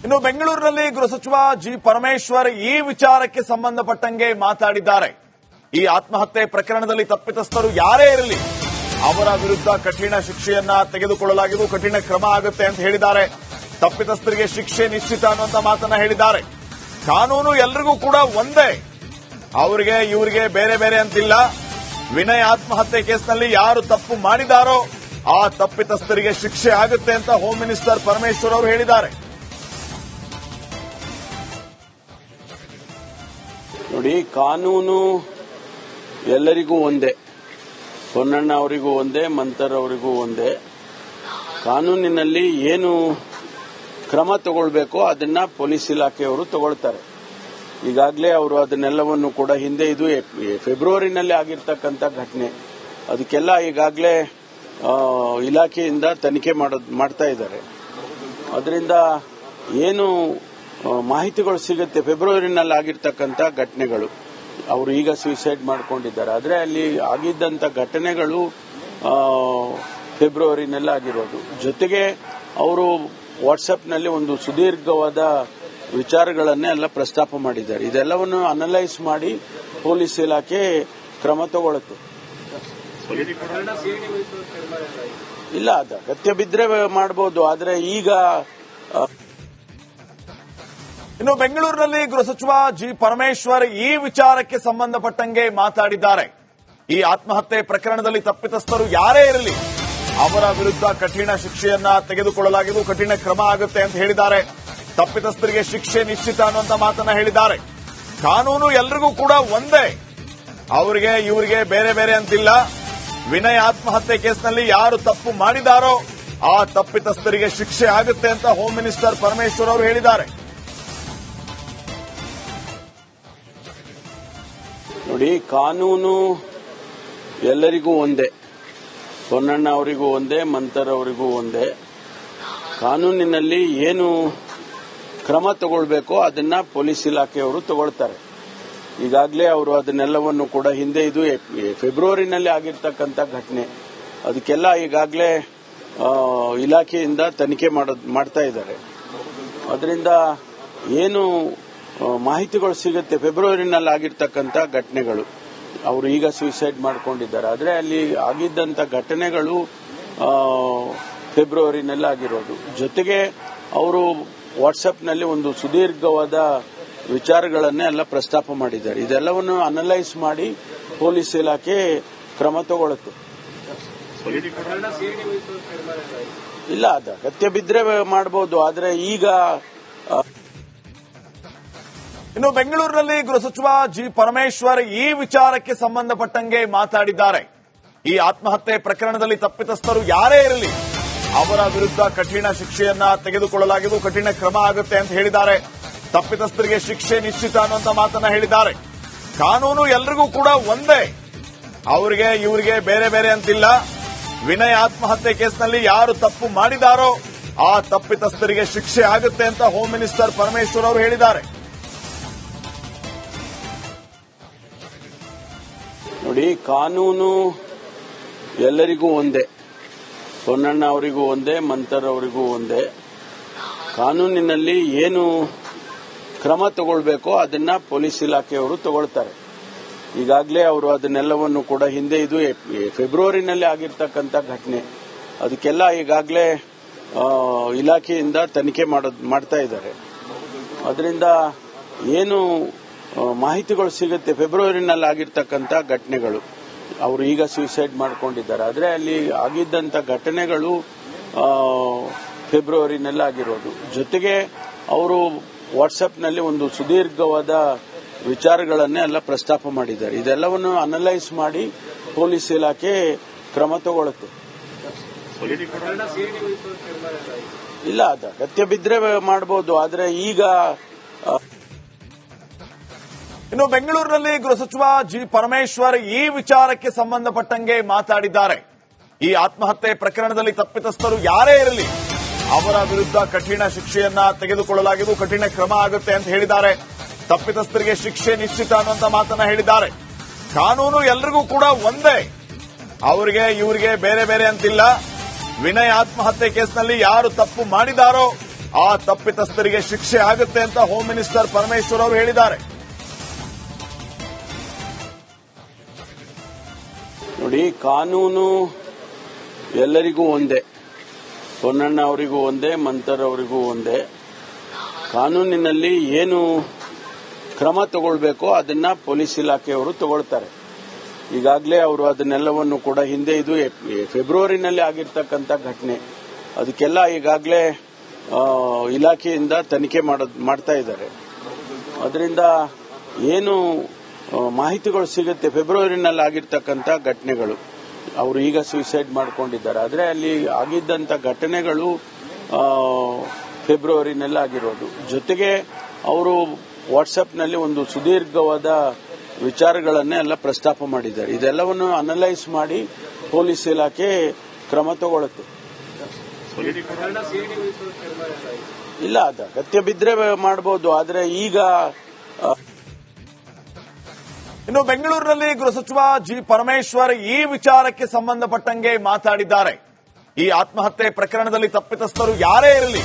ಇನ್ನು ಬೆಂಗಳೂರಿನಲ್ಲಿ ಗೃಹ ಸಚಿವ ಜಿ ಪರಮೇಶ್ವರ್ ಈ ವಿಚಾರಕ್ಕೆ ಸಂಬಂಧಪಟ್ಟಂಗೆ ಮಾತಾಡಿದ್ದಾರೆ. ಈ ಆತ್ಮಹತ್ಯೆ ಪ್ರಕರಣದಲ್ಲಿ ತಪ್ಪಿತಸ್ಥರು ಯಾರೇ ಇರಲಿ ಅವರ ವಿರುದ್ಧ ಕಠಿಣ ಶಿಕ್ಷೆಯನ್ನ ತೆಗೆದುಕೊಳ್ಳಲಾಗಿದ್ದು ಕಠಿಣ ಕ್ರಮ ಆಗುತ್ತೆ ಅಂತ ಹೇಳಿದ್ದಾರೆ. ತಪ್ಪಿತಸ್ಥರಿಗೆ ಶಿಕ್ಷೆ ನಿಶ್ಚಿತ ಅನ್ನುವಂತ ಮಾತನ್ನ ಹೇಳಿದ್ದಾರೆ. ಕಾನೂನು ಎಲ್ರಿಗೂ ಕೂಡ ಒಂದೇ, ಅವರಿಗೆ ಇವರಿಗೆ ಬೇರೆ ಬೇರೆ ಅಂತಿಲ್ಲ. ವಿನಯ್ ಆತ್ಮಹತ್ಯೆ ಕೇಸ್ನಲ್ಲಿ ಯಾರು ತಪ್ಪು ಮಾಡಿದಾರೋ ಆ ತಪ್ಪಿತಸ್ಥರಿಗೆ ಶಿಕ್ಷೆ ಆಗುತ್ತೆ ಅಂತ ಹೋಮ್ ಮಿನಿಸ್ಟರ್ ಪರಮೇಶ್ವರ್ ಅವರು ಹೇಳಿದ್ದಾರೆ. ನೋಡಿ, ಕಾನೂನು ಎಲ್ಲರಿಗೂ ಒಂದೇ, ಪೊನ್ನಣ್ಣ ಅವರಿಗೂ ಒಂದೇ, ಮಂತರ್ ಅವರಿಗೂ ಒಂದೇ. ಕಾನೂನಿನಲ್ಲಿ ಏನು ಕ್ರಮ ತಗೊಳ್ಬೇಕೋ ಅದನ್ನ ಪೊಲೀಸ್ ಇಲಾಖೆಯವರು ತಗೊಳ್ತಾರೆ. ಈಗಾಗಲೇ ಅವರು ಅದನ್ನೆಲ್ಲವನ್ನು ಕೂಡ ಹಿಂದೆ ಇದು ಫೆಬ್ರವರಿನಲ್ಲಿ ಆಗಿರ್ತಕ್ಕಂಥ ಘಟನೆ, ಅದಕ್ಕೆಲ್ಲ ಈಗಾಗಲೇ ಇಲಾಖೆಯಿಂದ ತನಿಖೆ ಮಾಡ್ತಾ ಇದ್ದಾರೆ. ಅದರಿಂದ ಏನು ಮಾಹಿತಿಗಳು ಸಿಗುತ್ತೆ ಫೆಬ್ರವರಿನಲ್ಲಿ ಆಗಿರ್ತಕ್ಕಂಥ ಘಟನೆಗಳು, ಅವರು ಈಗ ಸೂಸೈಡ್ ಮಾಡ್ಕೊಂಡಿದ್ದಾರೆ. ಆದರೆ ಅಲ್ಲಿ ಆಗಿದ್ದಂಥ ಘಟನೆಗಳು ಫೆಬ್ರವರಿನಲ್ಲಿ ಆಗಿರೋದು. ಜೊತೆಗೆ ಅವರು ವಾಟ್ಸ್ಆಪ್ನಲ್ಲಿ ಒಂದು ಸುದೀರ್ಘವಾದ ವಿಚಾರಗಳನ್ನೇ ಎಲ್ಲ ಪ್ರಸ್ತಾಪ ಮಾಡಿದ್ದಾರೆ. ಇದೆಲ್ಲವನ್ನು ಅನಲೈಸ್ ಮಾಡಿ ಪೊಲೀಸ್ ಇಲಾಖೆ ಕ್ರಮ ತಗೊಳ್ಳುತ್ತೆ. ಇಲ್ಲ, ಅದು ಅಗತ್ಯ ಬಿದ್ದರೆ ಮಾಡಬಹುದು. ಆದರೆ ಈಗ ಇನ್ನು ಬೆಂಗಳೂರಿನಲ್ಲಿ ಗೃಹ ಸಚಿವ ಜಿ ಪರಮೇಶ್ವರ್ ಈ ವಿಚಾರಕ್ಕೆ ಸಂಬಂಧಪಟ್ಟಂಗೆ ಮಾತಾಡಿದ್ದಾರೆ. ಈ ಆತ್ಮಹತ್ಯೆ ಪ್ರಕರಣದಲ್ಲಿ ತಪ್ಪಿತಸ್ಥರು ಯಾರೇ ಇರಲಿ ಅವರ ವಿರುದ್ಧ ಕಠಿಣ ಶಿಕ್ಷೆಯನ್ನ ತೆಗೆದುಕೊಳ್ಳಲಾಗಿದ್ದು ಕಠಿಣ ಕ್ರಮ ಆಗುತ್ತೆ ಅಂತ ಹೇಳಿದ್ದಾರೆ. ತಪ್ಪಿತಸ್ಥರಿಗೆ ಶಿಕ್ಷೆ ನಿಶ್ಚಿತ ಅನ್ನುವಂತ ಮಾತನ್ನ ಹೇಳಿದ್ದಾರೆ. ಕಾನೂನು ಎಲ್ರಿಗೂ ಕೂಡ ಒಂದೇ, ಅವರಿಗೆ ಇವರಿಗೆ ಬೇರೆ ಬೇರೆ ಅಂತಿಲ್ಲ. ವಿನಯ್ ಆತ್ಮಹತ್ಯೆ ಕೇಸ್ನಲ್ಲಿ ಯಾರು ತಪ್ಪು ಮಾಡಿದಾರೋ ಆ ತಪ್ಪಿತಸ್ಥರಿಗೆ ಶಿಕ್ಷೆ ಆಗುತ್ತೆ ಅಂತ ಹೋಮ್ ಮಿನಿಸ್ಟರ್ ಪರಮೇಶ್ವರ್ ಅವರು ಹೇಳಿದ್ದಾರೆ. ನೋಡಿ, ಕಾನೂನು ಎಲ್ಲರಿಗೂ ಒಂದೇ, ಪೊನ್ನಣ್ಣ ಅವರಿಗೂ ಒಂದೇ, ಮಂತರ್ ಅವರಿಗೂ ಒಂದೇ. ಕಾನೂನಿನಲ್ಲಿ ಏನು ಕ್ರಮ ತಗೊಳ್ಬೇಕೋ ಅದನ್ನ ಪೊಲೀಸ್ ಇಲಾಖೆಯವರು ತಗೊಳ್ತಾರೆ. ಈಗಾಗಲೇ ಅವರು ಅದನ್ನೆಲ್ಲವನ್ನು ಕೂಡ ಹಿಂದೆ ಇದು ಫೆಬ್ರವರಿನಲ್ಲಿ ಆಗಿರ್ತಕ್ಕಂಥ ಘಟನೆ, ಅದಕ್ಕೆಲ್ಲ ಈಗಾಗಲೇ ಇಲಾಖೆಯಿಂದ ತನಿಖೆ ಮಾಡ್ತಾ ಇದ್ದಾರೆ. ಅದರಿಂದ ಏನು ಮಾಹಿತಿಗಳು ಸಿಗುತ್ತೆ ಫೆಬ್ರವರಿನಲ್ಲಿ ಆಗಿರ್ತಕ್ಕಂಥ ಘಟನೆಗಳು, ಅವರು ಈಗ ಸೂಸೈಡ್ ಮಾಡ್ಕೊಂಡಿದ್ದಾರೆ. ಆದರೆ ಅಲ್ಲಿ ಆಗಿದ್ದಂಥ ಘಟನೆಗಳು ಫೆಬ್ರವರಿನಲ್ಲಿ ಆಗಿರೋದು. ಜೊತೆಗೆ ಅವರು ವಾಟ್ಸ್ಆಪ್ನಲ್ಲಿ ಒಂದು ಸುದೀರ್ಘವಾದ ವಿಚಾರಗಳನ್ನೇ ಎಲ್ಲ ಪ್ರಸ್ತಾಪ ಮಾಡಿದ್ದಾರೆ. ಇದೆಲ್ಲವನ್ನು ಅನಲೈಸ್ ಮಾಡಿ ಪೊಲೀಸ್ ಇಲಾಖೆ ಕ್ರಮ ತಗೊಳ್ಳುತ್ತೆ. ಇಲ್ಲ, ಅದು ಅಗತ್ಯ ಬಿದ್ದರೆ ಮಾಡಬಹುದು. ಆದರೆ ಈಗ ಇನ್ನು ಬೆಂಗಳೂರಿನಲ್ಲಿ ಗೃಹ ಸಚಿವ ಜಿ ಪರಮೇಶ್ವರ್ ಈ ವಿಚಾರಕ್ಕೆ ಸಂಬಂಧಪಟ್ಟಂಗೆ ಮಾತಾಡಿದ್ದಾರೆ. ಈ ಆತ್ಮಹತ್ಯೆ ಪ್ರಕರಣದಲ್ಲಿ ತಪ್ಪಿತಸ್ಥರು ಯಾರೇ ಇರಲಿ ಅವರ ವಿರುದ್ಧ ಕಠಿಣ ಶಿಕ್ಷೆಯನ್ನ ತೆಗೆದುಕೊಳ್ಳಲಾಗಿದ್ದು ಕಠಿಣ ಕ್ರಮ ಆಗುತ್ತೆ ಅಂತ ಹೇಳಿದ್ದಾರೆ. ತಪ್ಪಿತಸ್ಥರಿಗೆ ಶಿಕ್ಷೆ ನಿಶ್ಚಿತ ಅನ್ನುವಂತ ಮಾತನ್ನ ಹೇಳಿದ್ದಾರೆ. ಕಾನೂನು ಎಲ್ರಿಗೂ ಕೂಡ ಒಂದೇ, ಅವರಿಗೆ ಇವರಿಗೆ ಬೇರೆ ಬೇರೆ ಅಂತಿಲ್ಲ. ವಿನಯ್ ಆತ್ಮಹತ್ಯೆ ಕೇಸ್ನಲ್ಲಿ ಯಾರು ತಪ್ಪು ಮಾಡಿದಾರೋ ಆ ತಪ್ಪಿತಸ್ಥರಿಗೆ ಶಿಕ್ಷೆ ಆಗುತ್ತೆ ಅಂತ ಹೋಮ್ ಮಿನಿಸ್ಟರ್ ಪರಮೇಶ್ವರ್ ಅವರು ಹೇಳಿದ್ದಾರೆ. ನೋಡಿ, ಕಾನೂನು ಎಲ್ಲರಿಗೂ ಒಂದೇ, ಪೊನ್ನಣ್ಣ ಅವರಿಗೂ ಒಂದೇ, ಮಂತರ್ ಅವರಿಗೂ ಒಂದೇ. ಕಾನೂನಿನಲ್ಲಿ ಏನು ಕ್ರಮ ತಗೊಳ್ಬೇಕೋ ಅದನ್ನ ಪೊಲೀಸ್ ಇಲಾಖೆಯವರು ತಗೊಳ್ತಾರೆ. ಈಗಾಗಲೇ ಅವರು ಅದನ್ನೆಲ್ಲವನ್ನು ಕೂಡ ಹಿಂದೆ ಇದು ಫೆಬ್ರವರಿನಲ್ಲಿ ಆಗಿರ್ತಕ್ಕಂಥ ಘಟನೆ, ಅದಕ್ಕೆಲ್ಲ ಈಗಾಗಲೇ ಇಲಾಖೆಯಿಂದ ತನಿಖೆ ಮಾಡ್ತಾ ಇದ್ದಾರೆ. ಅದರಿಂದ ಏನು ಮಾಹಿತಿಗಳು ಸಿಗುತ್ತೆ ಫೆಬ್ರವರಿನಲ್ಲಿ ಆಗಿರ್ತಕ್ಕಂಥ ಘಟನೆಗಳು, ಅವರು ಈಗ ಸೂಸೈಡ್ ಮಾಡ್ಕೊಂಡಿದ್ದಾರೆ. ಆದರೆ ಅಲ್ಲಿ ಆಗಿದ್ದಂಥ ಘಟನೆಗಳು ಫೆಬ್ರವರಿನಲ್ಲಿ ಆಗಿರೋದು. ಜೊತೆಗೆ ಅವರು ವಾಟ್ಸ್ಆಪ್ನಲ್ಲಿ ಒಂದು ಸುದೀರ್ಘವಾದ ವಿಚಾರಗಳನ್ನೇ ಎಲ್ಲ ಪ್ರಸ್ತಾಪ ಮಾಡಿದ್ದಾರೆ. ಇದೆಲ್ಲವನ್ನು ಅನಲೈಸ್ ಮಾಡಿ ಪೊಲೀಸ್ ಇಲಾಖೆ ಕ್ರಮ ತಗೊಳ್ಳುತ್ತೆ. ಇಲ್ಲ, ಅದು ಅಗತ್ಯ ಬಿದ್ದರೆ ಮಾಡಬಹುದು. ಆದರೆ ಈಗ ಇನ್ನು ಬೆಂಗಳೂರಿನಲ್ಲಿ ಗೃಹ ಸಚಿವ ಜಿ ಪರಮೇಶ್ವರ್ ಈ ವಿಚಾರಕ್ಕೆ ಸಂಬಂಧಪಟ್ಟಂಗೆ ಮಾತಾಡಿದ್ದಾರೆ. ಈ ಆತ್ಮಹತ್ಯೆ ಪ್ರಕರಣದಲ್ಲಿ ತಪ್ಪಿತಸ್ಥರು ಯಾರೇ ಇರಲಿ ಅವರ ವಿರುದ್ಧ ಕಠಿಣ ಶಿಕ್ಷೆಯನ್ನ ತೆಗೆದುಕೊಳ್ಳಲಾಗಿದ್ದು ಕಠಿಣ ಕ್ರಮ ಆಗುತ್ತೆ ಅಂತ ಹೇಳಿದ್ದಾರೆ. ತಪ್ಪಿತಸ್ಥರಿಗೆ ಶಿಕ್ಷೆ ನಿಶ್ಚಿತ ಅನ್ನುವಂತ ಮಾತನ್ನ ಹೇಳಿದ್ದಾರೆ. ಕಾನೂನು ಎಲ್ರಿಗೂ ಕೂಡ ಒಂದೇ, ಅವರಿಗೆ ಇವರಿಗೆ ಬೇರೆ ಬೇರೆ ಅಂತಿಲ್ಲ. ವಿನಯ್ ಆತ್ಮಹತ್ಯೆ ಕೇಸ್ನಲ್ಲಿ ಯಾರು ತಪ್ಪು ಮಾಡಿದಾರೋ ಆ ತಪ್ಪಿತಸ್ಥರಿಗೆ ಶಿಕ್ಷೆ ಆಗುತ್ತೆ ಅಂತ ಹೋಮ್ ಮಿನಿಸ್ಟರ್ ಪರಮೇಶ್ವರ್ ಅವರು ಹೇಳಿದ್ದಾರೆ. ನೋಡಿ, ಕಾನೂನು ಎಲ್ಲರಿಗೂ ಒಂದೇ, ಪೊನ್ನಣ್ಣ ಅವರಿಗೂ ಒಂದೇ, ಮಂತರ್ ಅವರಿಗೂ ಒಂದೇ. ಕಾನೂನಿನಲ್ಲಿ ಏನು ಕ್ರಮ ತಗೊಳ್ಬೇಕೋ ಅದನ್ನ ಪೊಲೀಸ್ ಇಲಾಖೆಯವರು ತಗೊಳ್ತಾರೆ. ಈಗಾಗಲೇ ಅವರು ಅದನ್ನೆಲ್ಲವನ್ನು ಕೂಡ ಹಿಂದೆ, ಇದು ಫೆಬ್ರವರಿನಲ್ಲಿ ಆಗಿರ್ತಕ್ಕಂಥ ಘಟನೆ, ಅದಕ್ಕೆಲ್ಲ ಈಗಾಗಲೇ ಇಲಾಖೆಯಿಂದ ತನಿಖೆ ಮಾಡ್ತಾ ಇದ್ದಾರೆ. ಅದರಿಂದ ಏನು ಮಾಹಿತಿಗಳು ಸಿಗುತ್ತೆ, ಫೆಬ್ರವರಿನಲ್ಲಿ ಆಗಿರ್ತಕ್ಕಂಥ ಘಟನೆಗಳು, ಅವರು ಈಗ ಸೂಸೈಡ್ ಮಾಡ್ಕೊಂಡಿದ್ದಾರೆ. ಆದರೆ ಅಲ್ಲಿ ಆಗಿದ್ದಂಥ ಘಟನೆಗಳು ಫೆಬ್ರವರಿನಲ್ಲಿ ಆಗಿರೋದು. ಜೊತೆಗೆ ಅವರು ವಾಟ್ಸ್ಆಪ್ನಲ್ಲಿ ಒಂದು ಸುದೀರ್ಘವಾದ ವಿಚಾರಗಳನ್ನೇ ಎಲ್ಲ ಪ್ರಸ್ತಾಪ ಮಾಡಿದ್ದಾರೆ. ಇದೆಲ್ಲವನ್ನು ಅನಲೈಸ್ ಮಾಡಿ ಪೊಲೀಸ್ ಇಲಾಖೆ ಕ್ರಮ ತಗೊಳ್ಳುತ್ತೆ. ಇಲ್ಲ, ಅದು ಅಗತ್ಯ ಬಿದ್ರೆ ಮಾಡಬಹುದು. ಆದರೆ ಈಗ ಇನ್ನು ಬೆಂಗಳೂರಿನಲ್ಲಿ ಗೃಹ ಸಚಿವ ಜಿ ಪರಮೇಶ್ವರ್ ಈ ವಿಚಾರಕ್ಕೆ ಸಂಬಂಧಪಟ್ಟಂಗೆ ಮಾತಾಡಿದ್ದಾರೆ. ಈ ಆತ್ಮಹತ್ಯೆ ಪ್ರಕರಣದಲ್ಲಿ ತಪ್ಪಿತಸ್ಥರು ಯಾರೇ ಇರಲಿ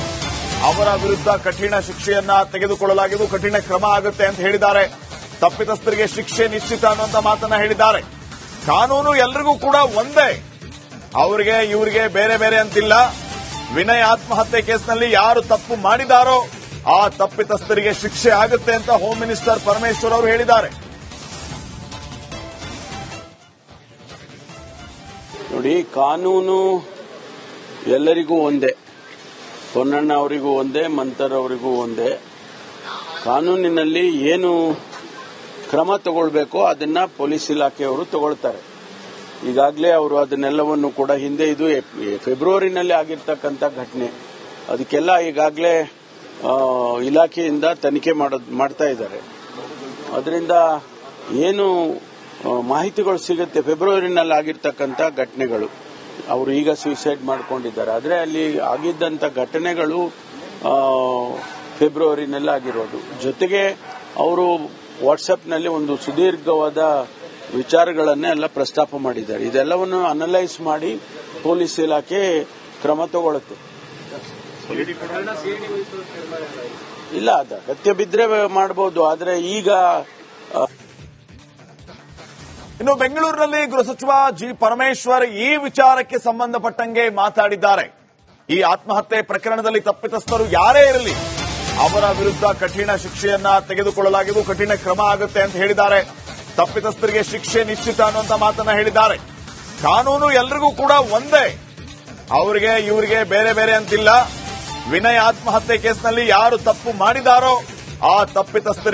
ಅವರ ವಿರುದ್ಧ ಕಠಿಣ ಶಿಕ್ಷೆಯನ್ನ ತೆಗೆದುಕೊಳ್ಳಲಾಗಿದ್ದು ಕಠಿಣ ಕ್ರಮ ಆಗುತ್ತೆ ಅಂತ ಹೇಳಿದ್ದಾರೆ. ತಪ್ಪಿತಸ್ಥರಿಗೆ ಶಿಕ್ಷೆ ನಿಶ್ಚಿತ ಅನ್ನುವಂತ ಮಾತನ್ನ ಹೇಳಿದ್ದಾರೆ. ಕಾನೂನು ಎಲ್ರಿಗೂ ಕೂಡ ಒಂದೇ, ಅವರಿಗೆ ಇವರಿಗೆ ಬೇರೆ ಬೇರೆ ಅಂತಿಲ್ಲ. ವಿನಯ್ ಆತ್ಮಹತ್ಯೆ ಕೇಸ್ನಲ್ಲಿ ಯಾರು ತಪ್ಪು ಮಾಡಿದಾರೋ ಆ ತಪ್ಪಿತಸ್ಥರಿಗೆ ಶಿಕ್ಷೆ ಆಗುತ್ತೆ ಅಂತ ಹೋಮ್ ಮಿನಿಸ್ಟರ್ ಪರಮೇಶ್ವರ್ ಅವರು ಹೇಳಿದ್ದಾರೆ. ನೋಡಿ, ಕಾನೂನು ಎಲ್ಲರಿಗೂ ಒಂದೇ, ಪೊನ್ನಣ್ಣ ಅವರಿಗೂ ಒಂದೇ, ಮಂತರ್ ಅವರಿಗೂ ಒಂದೇ. ಕಾನೂನಿನಲ್ಲಿ ಏನು ಕ್ರಮ ತಗೊಳ್ಬೇಕೋ ಅದನ್ನ ಪೊಲೀಸ್ ಇಲಾಖೆಯವರು ತಗೊಳ್ತಾರೆ. ಈಗಾಗಲೇ ಅವರು ಅದನ್ನೆಲ್ಲವನ್ನು ಕೂಡ ಹಿಂದೆ, ಇದು ಫೆಬ್ರವರಿನಲ್ಲಿ ಆಗಿರ್ತಕ್ಕಂಥ ಘಟನೆ, ಅದಕ್ಕೆಲ್ಲ ಈಗಾಗಲೇ ಇಲಾಖೆಯಿಂದ ತನಿಖೆ ಮಾಡ್ತಾ ಇದ್ದಾರೆ. ಅದರಿಂದ ಏನು ಮಾಹಿತಿಗಳು ಸಿಗುತ್ತೆ, ಫೆಬ್ರವರಿನಲ್ಲಿ ಆಗಿರ್ತಕ್ಕಂಥ ಘಟನೆಗಳು, ಅವರು ಈಗ ಸೂಸೈಡ್ ಮಾಡ್ಕೊಂಡಿದ್ದಾರೆ. ಆದರೆ ಅಲ್ಲಿ ಆಗಿದ್ದಂಥ ಘಟನೆಗಳು ಫೆಬ್ರವರಿನಲ್ಲಿ ಆಗಿರೋದು. ಜೊತೆಗೆ ಅವರು ವಾಟ್ಸ್ಆಪ್ನಲ್ಲಿ ಒಂದು ಸುದೀರ್ಘವಾದ ವಿಚಾರಗಳನ್ನೇ ಎಲ್ಲ ಪ್ರಸ್ತಾಪ ಮಾಡಿದ್ದಾರೆ. ಇದೆಲ್ಲವನ್ನು ಅನಲೈಸ್ ಮಾಡಿ ಪೊಲೀಸ್ ಇಲಾಖೆ ಕ್ರಮ ತಗೊಳ್ಳುತ್ತೆ. ಇಲ್ಲ, ಅದು ಅಗತ್ಯ ಬಿದ್ರೆ ಮಾಡಬಹುದು. ಆದರೆ ಈಗ ಇನ್ನು ಬೆಂಗಳೂರಿನಲ್ಲಿ ಗೃಹ ಸಚಿವ ಜಿ ಪರಮೇಶ್ವರ್ ಈ ವಿಚಾರಕ್ಕೆ ಸಂಬಂಧಪಟ್ಟಂಗೆ ಮಾತಾಡಿದ್ದಾರೆ. ಈ ಆತ್ಮಹತ್ಯೆ ಪ್ರಕರಣದಲ್ಲಿ ತಪ್ಪಿತಸ್ಥರು ಯಾರೇ ಇರಲಿ ಅವರ ವಿರುದ್ಧ ಕಠಿಣ ಶಿಕ್ಷೆಯನ್ನ ತೆಗೆದುಕೊಳ್ಳಲಾಗಿದ್ದು ಕಠಿಣ ಕ್ರಮ ಆಗುತ್ತೆ ಅಂತ ಹೇಳಿದ್ದಾರೆ. ತಪ್ಪಿತಸ್ಥರಿಗೆ ಶಿಕ್ಷೆ ನಿಶ್ಚಿತ ಅನ್ನುವಂತ ಮಾತನ್ನ ಹೇಳಿದ್ದಾರೆ. ಕಾನೂನು ಎಲ್ರಿಗೂ ಕೂಡ ಒಂದೇ, ಅವರಿಗೆ ಇವರಿಗೆ ಬೇರೆ ಬೇರೆ ಅಂತಿಲ್ಲ. ವಿನಯ್ ಆತ್ಮಹತ್ಯೆ ಕೇಸ್ನಲ್ಲಿ ಯಾರು ತಪ್ಪು ಮಾಡಿದಾರೋ ಆ ತಪ್ಪಿತಸ್ಥರಿಗೆ